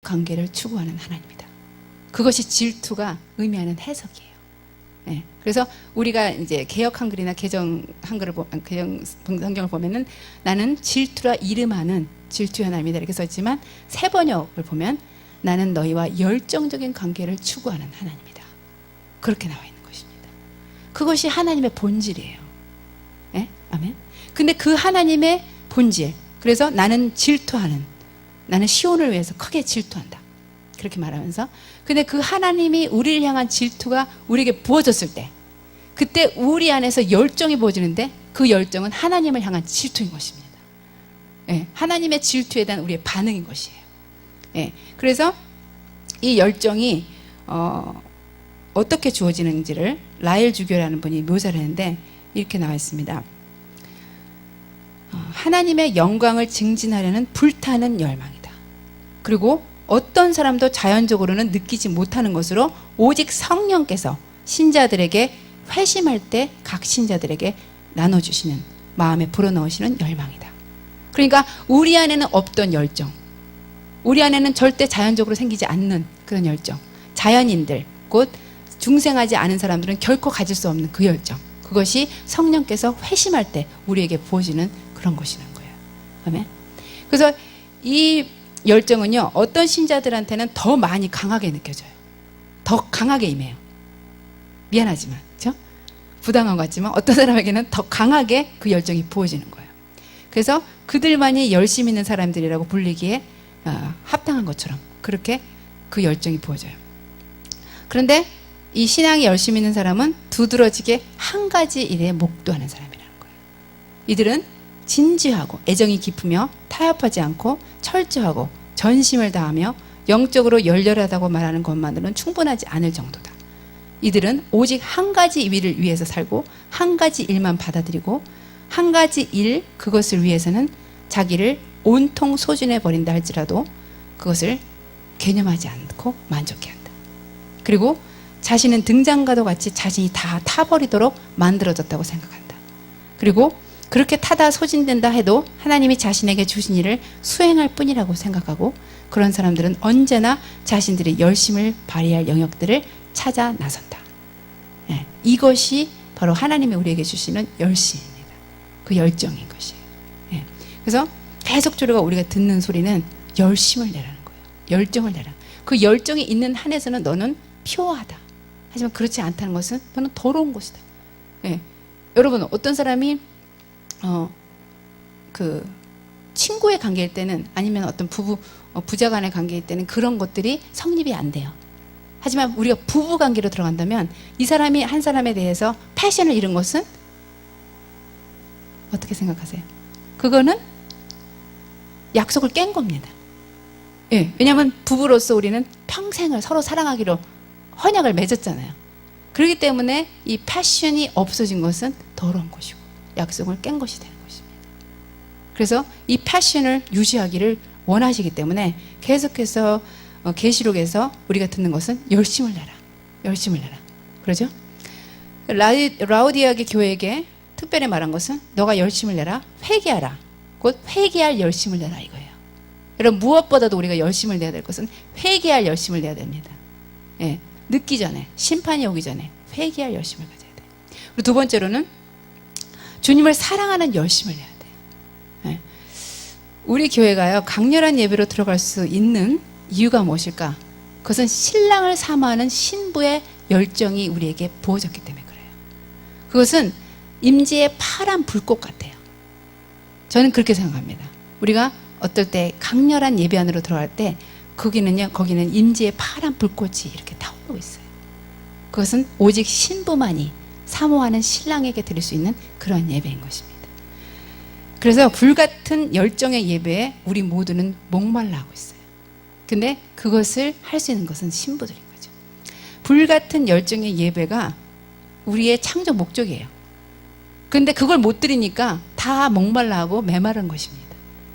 관계를 추구하는 하나님이다. 그것이 질투가 의미하는 해석이에요. 네. 그래서 우리가 이제 개역 한글이나 개정 한글을 개정 성경을 보면은 나는 질투라 이름하는 질투의 하나님이다 이렇게 써있지만 새 번역을 보면 나는 너희와 열정적인 관계를 추구하는 하나님이다. 그렇게 나와 있는 것입니다. 그것이 하나님의 본질이에요. 네? 아멘. 근데 그 하나님의 본질, 그래서 나는 질투하는, 나는 시온을 위해서 크게 질투한다. 그렇게 말하면서, 근데 그 하나님이 우리를 향한 질투가 우리에게 부어졌을 때, 그때 우리 안에서 열정이 부어지는데 그 열정은 하나님을 향한 질투인 것입니다. 예, 하나님의 질투에 대한 우리의 반응인 것이에요. 예, 그래서 이 열정이 어떻게 주어지는지를 라엘 주교라는 분이 묘사를 했는데 이렇게 나와 있습니다. 하나님의 영광을 증진하려는 불타는 열망이다. 그리고 어떤 사람도 자연적으로는 느끼지 못하는 것으로 오직 성령께서 신자들에게 회심할 때 각 신자들에게 나눠주시는 마음에 불어넣으시는 열망이다. 그러니까 우리 안에는 없던 열정, 우리 안에는 절대 자연적으로 생기지 않는 그런 열정, 자연인들 곧 중생하지 않은 사람들은 결코 가질 수 없는 그 열정, 그것이 성령께서 회심할 때 우리에게 부어지는 그런 것이라는 거예요. 아멘. 그래서 이 열정은요, 어떤 신자들한테는 더 많이 강하게 느껴져요. 더 강하게 임해요. 미안하지만, 그렇죠? 부당한 것 같지만 어떤 사람에게는 더 강하게 그 열정이 부어지는 거예요. 그래서 그들만이 열심 있는 사람들이라고 불리기에 합당한 것처럼 그렇게 그 열정이 부어져요. 그런데 이 신앙이 열심 있는 사람은 두드러지게 한 가지 일에 목도하는 사람이라는 거예요. 이들은 진지하고 애정이 깊으며 타협하지 않고 철저하고 전심을 다하며 영적으로 열렬하다고 말하는 것만으로는 충분하지 않을 정도다. 이들은 오직 한 가지 일을 위해서 살고 한 가지 일만 받아들이고 한 가지 일, 그것을 위해서는 자기를 온통 소진해 버린다 할지라도 그것을 개념하지 않고 만족해한다. 그리고 자신은 등잔과도 같이 자신이 다 타버리도록 만들어졌다고 생각한다. 그리고 그렇게 타다 소진된다 해도 하나님이 자신에게 주신 일을 수행할 뿐이라고 생각하고 그런 사람들은 언제나 자신들의 열심을 발휘할 영역들을 찾아 나선다. 네, 이것이 바로 하나님이 우리에게 주시는 열심입니다. 그 열정인 것이에요. 네, 그래서 계속적으로 우리가 듣는 소리는 열심을 내라는 거예요. 열정을 내라. 그 열정이 있는 한에서는 너는 피오하다. 하지만 그렇지 않다는 것은 너는 더러운 것이다. 네, 여러분 어떤 사람이 그 친구의 관계일 때는 아니면 어떤 부자간의 관계일 때는 그런 것들이 성립이 안 돼요. 하지만 우리가 부부 관계로 들어간다면 이 사람이 한 사람에 대해서 패션을 잃은 것은 어떻게 생각하세요? 그거는 약속을 깬 겁니다. 예, 왜냐하면 부부로서 우리는 평생을 서로 사랑하기로 헌약을 맺었잖아요. 그렇기 때문에 이 패션이 없어진 것은 더러운 것이고 약속을 깬 것이 되는 것입니다. 그래서 이 패션을 유지하기를 원하시기 때문에 계속해서 계시록에서 우리가 듣는 것은 열심을 내라. 열심을 내라. 그러죠? 라우디아의 교회에게 특별히 말한 것은 너가 열심을 내라. 회개하라. 곧 회개할 열심을 내라 이거예요. 여러분 무엇보다도 우리가 열심을 내야 될 것은 회개할 열심을 내야 됩니다. 예, 늦기 전에 심판이 오기 전에 회개할 열심을 가져야 돼요. 그리고 두 번째로는 주님을 사랑하는 열심을 내야 돼요. 예. 우리 교회가요 강렬한 예배로 들어갈 수 있는 이유가 무엇일까? 그것은 신랑을 사모하는 신부의 열정이 우리에게 부어졌기 때문에 그래요. 그것은 임지의 파란 불꽃 같아요. 저는 그렇게 생각합니다. 우리가 어떨 때 강렬한 예배 안으로 들어갈 때 거기는 임지의 파란 불꽃이 이렇게 타오르고 있어요. 그것은 오직 신부만이 사모하는 신랑에게 드릴 수 있는 그런 예배인 것입니다. 그래서 불같은 열정의 예배에 우리 모두는 목말라 하고 있어요. 근데 그것을 할 수 있는 것은 신부들인 거죠. 불같은 열정의 예배가 우리의 창조 목적이에요. 근데 그걸 못 드리니까 다 목말라 하고 메마른 것입니다.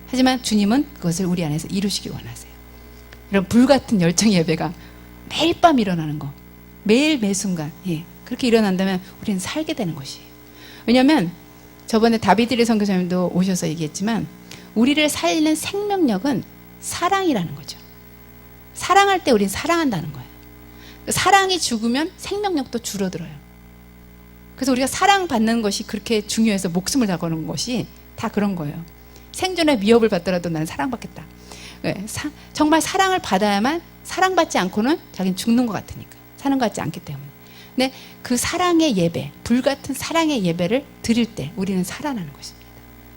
하지만 주님은 그것을 우리 안에서 이루시기 원하세요. 이런 불같은 열정의 예배가 매일 밤 일어나는 거, 매일 매순간 그렇게 일어난다면 우리는 살게 되는 것이에요. 왜냐하면 저번에 다비드리 선교사님도 오셔서 얘기했지만 우리를 살리는 생명력은 사랑이라는 거죠. 사랑할 때 우린 사랑한다는 거예요. 사랑이 죽으면 생명력도 줄어들어요. 그래서 우리가 사랑받는 것이 그렇게 중요해서 목숨을 다 거는 것이 다 그런 거예요. 생존의 위협을 받더라도 나는 사랑받겠다. 정말 사랑을 받아야만, 사랑받지 않고는 자기는 죽는 것 같으니까, 사는 것 같지 않기 때문에. 근데 그 사랑의 예배, 불같은 사랑의 예배를 드릴 때 우리는 살아나는 것입니다.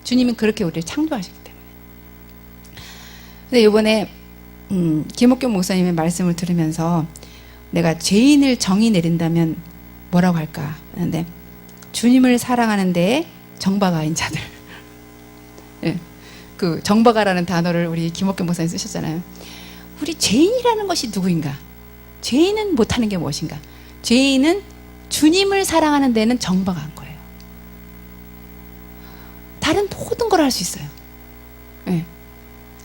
주님은 그렇게 우리를 창조하셨기 때문에. 근데 이번에 김옥경 목사님의 말씀을 들으면서 내가 죄인을 정의 내린다면 뭐라고 할까 하는데, 주님을 사랑하는 데에 정박아인 자들. 예, 그 정박아라는 단어를 우리 김옥경 목사님 쓰셨잖아요. 우리 죄인이라는 것이 누구인가? 죄인은 못하는 게 무엇인가? 죄인은 주님을 사랑하는 데는 정박한 거예요. 다른 모든 걸 할 수 있어요. 예.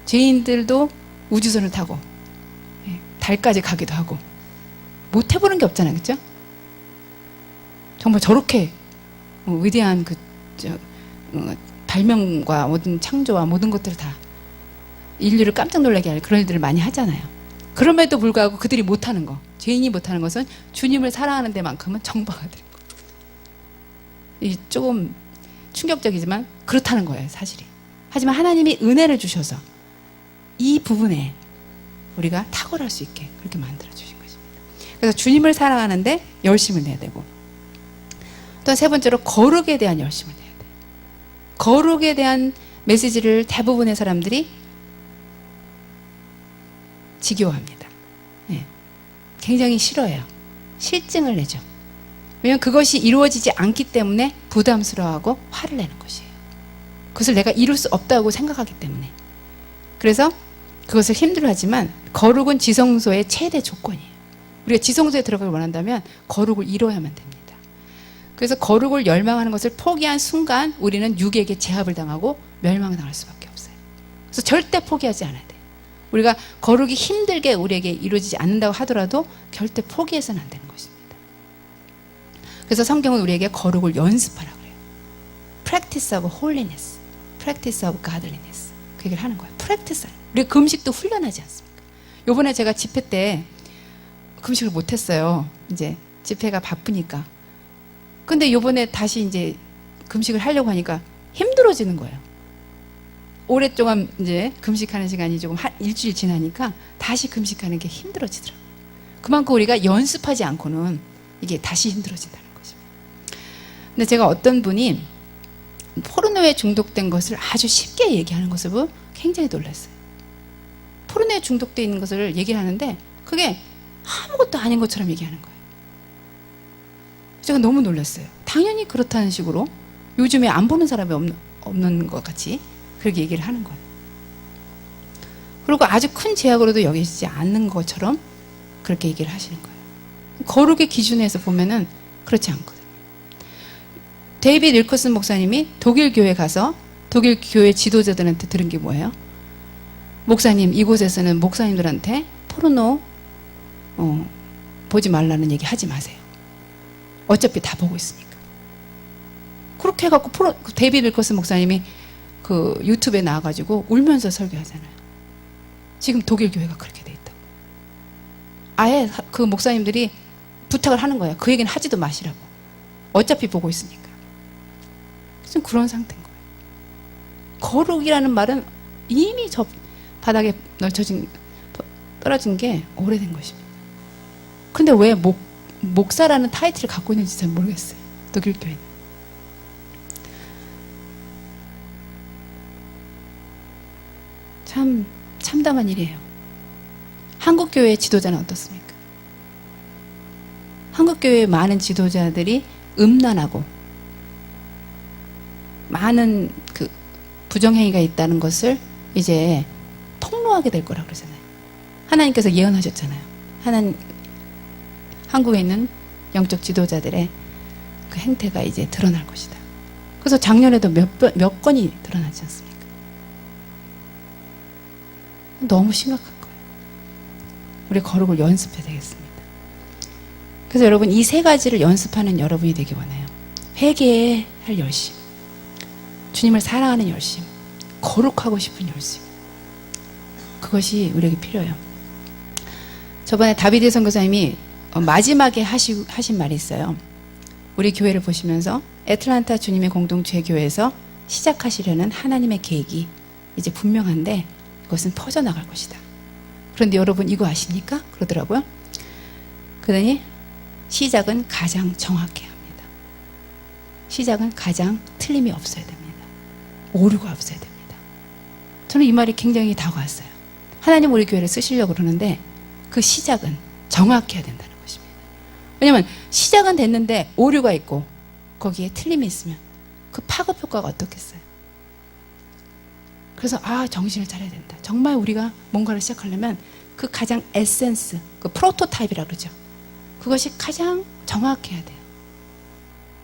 죄인들도 우주선을 타고, 예, 달까지 가기도 하고, 못 해보는 게 없잖아요. 그렇죠? 정말 저렇게 위대한 발명과 모든 창조와 모든 것들을 다 인류를 깜짝 놀라게 할 그런 일들을 많이 하잖아요. 그럼에도 불구하고 그들이 못하는 거, 죄인이 못하는 것은 주님을 사랑하는 데만큼은 정박아드린 거. 이 조금 충격적이지만 그렇다는 거예요, 사실이. 하지만 하나님이 은혜를 주셔서 이 부분에 우리가 탁월할 수 있게 그렇게 만들어주신 것입니다. 그래서 주님을 사랑하는데 열심을 내야 되고, 또 세 번째로 거룩에 대한 열심을 내야 돼요. 거룩에 대한 메시지를 대부분의 사람들이 지겨워합니다. 네. 굉장히 싫어해요. 실증을 내죠. 왜냐하면 그것이 이루어지지 않기 때문에 부담스러워하고 화를 내는 것이에요. 그것을 내가 이룰 수 없다고 생각하기 때문에. 그래서 그것을 힘들어하지만 거룩은 지성소의 최대 조건이에요. 우리가 지성소에 들어가길 원한다면 거룩을 이뤄야만 됩니다. 그래서 거룩을 열망하는 것을 포기한 순간 우리는 육에게 제압을 당하고 멸망당할 수밖에 없어요. 그래서 절대 포기하지 않아야 돼요. 우리가 거룩이 힘들게 우리에게 이루어지지 않는다고 하더라도 절대 포기해서는 안 되는 것입니다. 그래서 성경은 우리에게 거룩을 연습하라고 그래요. Practice of holiness, practice of godliness. 그 얘기를 하는 거예요. practice. 우리 금식도 훈련하지 않습니까? 요번에 제가 집회 때 금식을 못했어요. 이제 집회가 바쁘니까. 근데 요번에 다시 이제 금식을 하려고 하니까 힘들어지는 거예요. 오랫동안 이제 금식하는 시간이 조금 일주일 지나니까 다시 금식하는 게 힘들어지더라고요. 그만큼 우리가 연습하지 않고는 이게 다시 힘들어진다는 것입니다. 근데 제가 어떤 분이 포르노에 중독된 것을 아주 쉽게 얘기하는 것을 보고 굉장히 놀랐어요. 포르노에 중독되어 있는 것을 얘기를 하는데 그게 아무것도 아닌 것처럼 얘기하는 거예요. 제가 너무 놀랐어요. 당연히 그렇다는 식으로 요즘에 안 보는 사람이 없는 것 같이 그렇게 얘기를 하는 거예요. 그리고 아주 큰 제약으로도 여기지 않는 것처럼 그렇게 얘기를 하시는 거예요. 거룩의 기준에서 보면은 그렇지 않거든요. 데이비드 윌커슨 목사님이 독일 교회 가서 독일 교회 지도자들한테 들은 게 뭐예요? 목사님, 이곳에서는 목사님들한테 포르노 보지 말라는 얘기 하지 마세요. 어차피 다 보고 있으니까. 그렇게 해갖고 데이비드 윌커슨 목사님이 그 유튜브에 나와가지고 울면서 설교하잖아요. 지금 독일 교회가 그렇게 돼 있다고. 아예 그 목사님들이 부탁을 하는 거예요. 그 얘기는 하지도 마시라고. 어차피 보고 있으니까. 지금 그런 상태인 거예요. 거룩이라는 말은 이미 저 바닥에 떨어진 게 오래된 것입니다. 근데 왜 목사라는 타이틀을 갖고 있는지 잘 모르겠어요. 독일 교회는. 참 참담한 일이에요. 한국 교회의 지도자는 어떻습니까? 한국 교회의 많은 지도자들이 음란하고 많은 그 부정행위가 있다는 것을 이제 폭로하게 될 거라고 그러잖아요. 하나님께서 예언하셨잖아요. 한국에 있는 영적 지도자들의 그 행태가 이제 드러날 것이다. 그래서 작년에도 몇 건이 드러나지 않습니까? 너무 심각한 거예요. 우리 거룩을 연습해야 되겠습니다. 그래서 여러분 이 세 가지를 연습하는 여러분이 되기 원해요. 회개할 열심, 주님을 사랑하는 열심, 거룩하고 싶은 열심. 그것이 우리에게 필요해요. 저번에 다비드 선교사님이 마지막에 하신 말이 있어요. 우리 교회를 보시면서 애틀란타 주님의 공동체 교회에서 시작하시려는 하나님의 계획이 이제 분명한데 그것은 퍼져나갈 것이다. 그런데 여러분 이거 아십니까? 그러더라고요. 그러더니 시작은 가장 정확해야 합니다. 시작은 가장 틀림이 없어야 됩니다. 오류가 없어야 됩니다. 저는 이 말이 굉장히 다가왔어요. 하나님 우리 교회를 쓰시려고 그러는데 그 시작은 정확해야 된다는 것입니다. 왜냐하면 시작은 됐는데 오류가 있고 거기에 틀림이 있으면 그 파급 효과가 어떻겠어요? 그래서 정신을 차려야 된다. 정말 우리가 뭔가를 시작하려면 그 가장 에센스, 그 프로토타입이라고 그러죠. 그것이 가장 정확해야 돼요.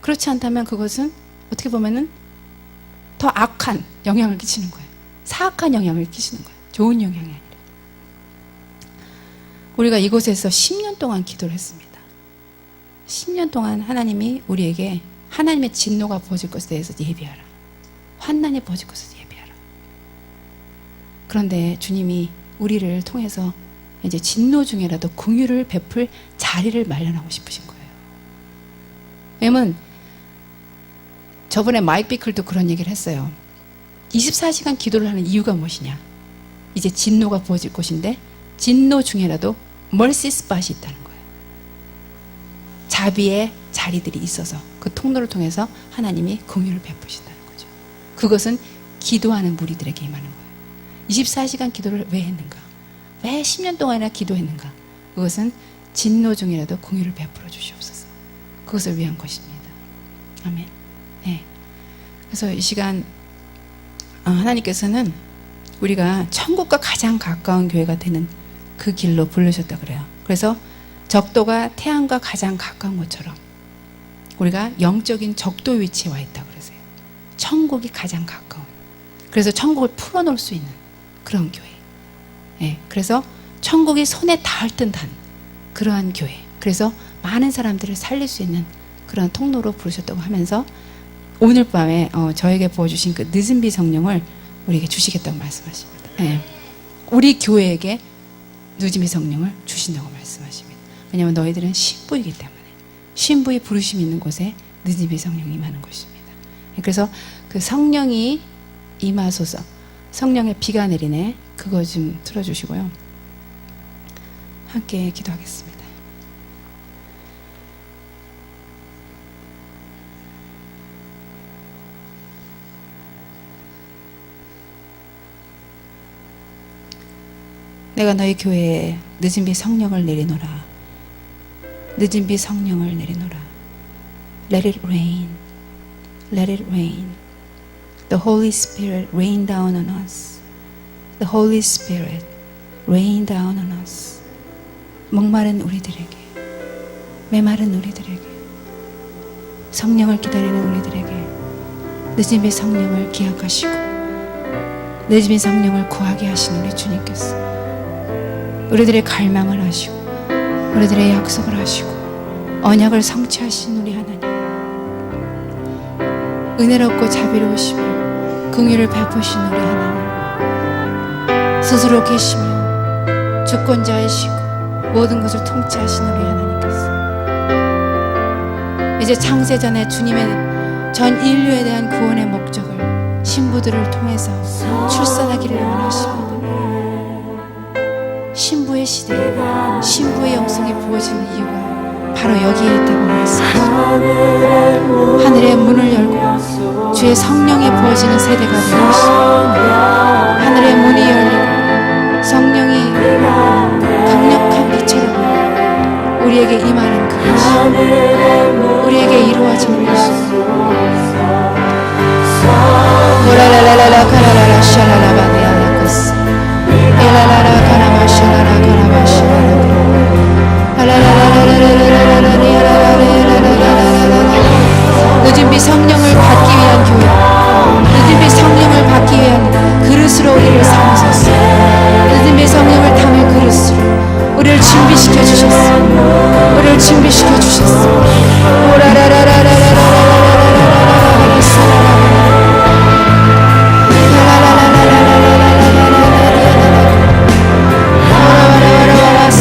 그렇지 않다면 그것은 어떻게 보면은 더 악한 영향을 끼치는 거예요. 사악한 영향을 끼치는 거예요. 좋은 영향이 아니라. 우리가 이곳에서 10년 동안 기도를 했습니다. 10년 동안 하나님이 우리에게 하나님의 진노가 부어질 것에 대해서 예비하라. 환난이 부어질 것에 대해서 예비하라. 그런데 주님이 우리를 통해서 이제 진노 중에라도 긍휼을 베풀 자리를 마련하고 싶으신 거예요. 왜냐면 저번에 마이크 비클도 그런 얘기를 했어요. 24시간 기도를 하는 이유가 무엇이냐? 이제 진노가 부어질 것인데 진노 중에라도 멀시 스팟이 있다는 거예요. 자비의 자리들이 있어서 그 통로를 통해서 하나님이 긍휼을 베푸신다는 거죠. 그것은 기도하는 무리들에게 임하는 거예요. 24시간 기도를 왜 했는가? 왜 10년 동안이나 기도했는가? 그것은 진노 중이라도 긍휼을 베풀어 주시옵소서. 그것을 위한 것입니다. 아멘. 네. 그래서 이 시간 하나님께서는 우리가 천국과 가장 가까운 교회가 되는 그 길로 부르셨다 그래요. 그래서 적도가 태양과 가장 가까운 것처럼 우리가 영적인 적도 위치에 와 있다고 그러세요. 천국이 가장 가까운. 그래서 천국을 풀어놓을 수 있는 그런 교회. 예, 그래서 천국이 손에 닿을 듯한 그러한 교회. 그래서 많은 사람들을 살릴 수 있는 그런 통로로 부르셨다고 하면서 오늘 밤에 저에게 부어주신 그 늦은 비 성령을 우리에게 주시겠다고 말씀하십니다. 예, 우리 교회에게 늦은 비 성령을 주신다고 말씀하십니다. 왜냐하면 너희들은 신부이기 때문에 신부의 부르심이 있는 곳에 늦은 비 성령이 임하는 것입니다. 그래서 그 성령이 임하소서, 성령의 비가 내리네, 그거 좀 틀어주시고요. 함께 기도하겠습니다. 내가 너희 교회에 늦은 비 성령을 내리노라. 늦은 비 성령을 내리노라. Let it rain. Let it rain. The Holy Spirit rain down on us. The Holy Spirit rain down on us. 목마른 우리들에게, 메마른 우리들에게, 성령을 기다리는 우리들에게 늦은 비 성령을 기억하시고 늦은 비 성령을 구하게 하신 우리 주님께서 우리들의 갈망을 하시고 우리들의 약속을 하시고 언약을 성취하신 우리 하나님, 은혜롭고 자비로우시며 긍휼을 베푸신 우리 하나님, 스스로 계시며 주권자이시고 모든 것을 통치하신 우리 하나님께서 이제 창세전에 주님의 전 인류에 대한 구원의 목적을 신부들을 통해서 출산하기를 원하십니다. 신부의 시대에 신부의 영성이 부어지는 이유가 바로 여기에 있다고 말씀하십니다. 하늘의 문을 열고 주의 성령이 부어지는 세대가 되는 것입니다. 하늘의 문이 열리고 성령이 강력한 비처럼 우리에게 임하는 그것이 우리에게 이루어지는 것입니다. 오라라라라 카라라라 샤라라바데야라코스 에라라라 카라마 샤라라 카라마 샤라라 늦은 비 성령을 받기 위한 교회, 늦은 비 성령을 받기 위한 그릇으로 우리를 삼으소서. 늦은 비 성령을 담을 그릇으로 우리를 준비시켜 주셨습니다. 우리를 준비시켜 주셨습니다.